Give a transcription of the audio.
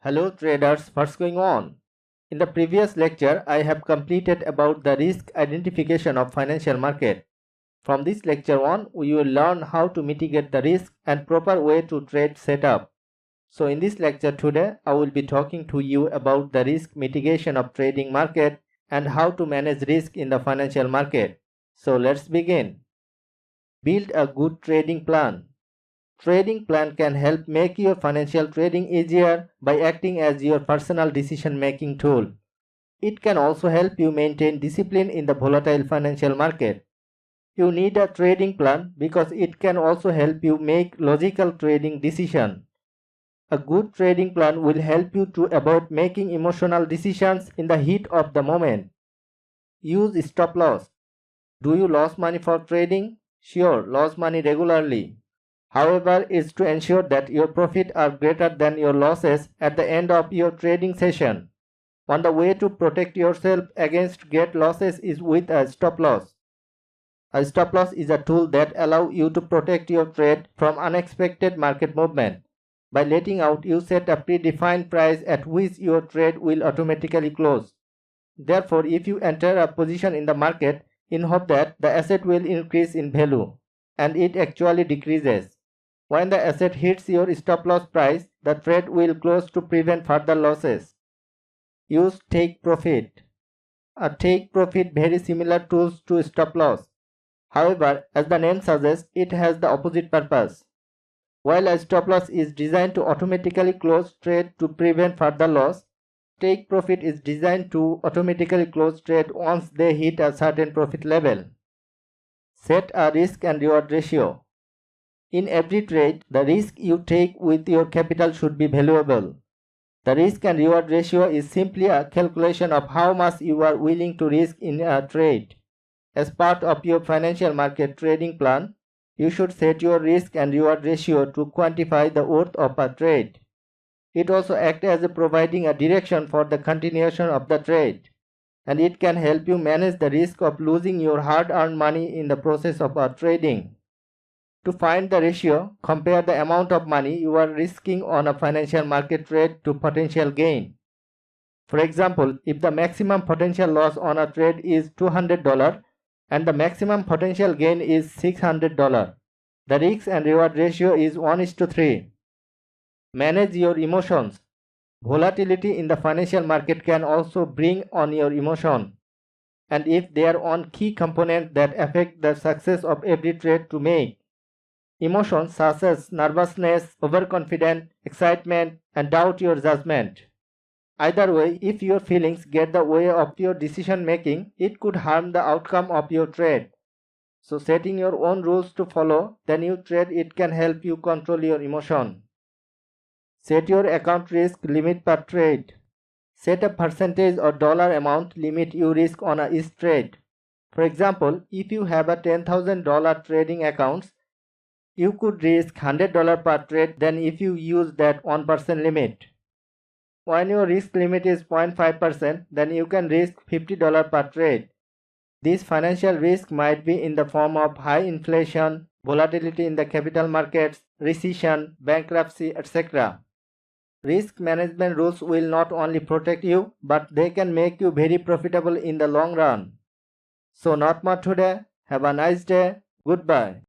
Hello traders, what's going on? In the previous lecture, I have completed about the risk identification of financial market. From this lecture on, we will learn how to mitigate the risk and proper way to trade setup. So in this lecture today, I will be talking to you about the risk mitigation of trading market and how to manage risk in the financial market. So let's begin. Build a good trading plan. Trading plan can help make your financial trading easier by acting as your personal decision-making tool. It can also help you maintain discipline in the volatile financial market. You need a trading plan because it can also help you make logical trading decisions. A good trading plan will help you to avoid making emotional decisions in the heat of the moment. Use stop loss. Do you lose money for trading? Sure, lose money regularly. However, is to ensure that your profits are greater than your losses at the end of your trading session. One way to protect yourself against great losses is with a stop loss. A stop loss is a tool that allows you to protect your trade from unexpected market movement. By letting out, you set a predefined price at which your trade will automatically close. Therefore, if you enter a position in the market in hope that the asset will increase in value, and it actually decreases, when the asset hits your stop loss price, the trade will close to prevent further losses. Use take profit. A take profit very similar tools to stop loss. However, as the name suggests, it has the opposite purpose. While a stop loss is designed to automatically close trade to prevent further loss, take profit is designed to automatically close trade once they hit a certain profit level. Set a risk and reward ratio. In every trade, the risk you take with your capital should be valuable. The risk and reward ratio is simply a calculation of how much you are willing to risk in a trade. As part of your financial market trading plan, you should set your risk and reward ratio to quantify the worth of a trade. It also acts as providing a direction for the continuation of the trade, and it can help you manage the risk of losing your hard-earned money in the process of trading. To find the ratio, compare the amount of money you are risking on a financial market trade to potential gain. For example, if the maximum potential loss on a trade is $200 and the maximum potential gain is $600, the risk and reward ratio is 1:3. Manage your emotions. Volatility in the financial market can also bring on your emotion, and if they are on key components that affect the success of every trade to make. Emotions such as nervousness, overconfidence, excitement, and doubt your judgment. Either way, if your feelings get the way of your decision making, it could harm the outcome of your trade. So setting your own rules to follow, then you trade it can help you control your emotion. Set your account risk limit per trade. Set a percentage or dollar amount limit you risk on each trade. For example, if you have a $10,000 trading account, you could risk $100 per trade than if you use that 1% limit. When your risk limit is 0.5%, then you can risk $50 per trade. This financial risk might be in the form of high inflation, volatility in the capital markets, recession, bankruptcy, etc. Risk management rules will not only protect you, but they can make you very profitable in the long run. So not more today. Have a nice day. Goodbye.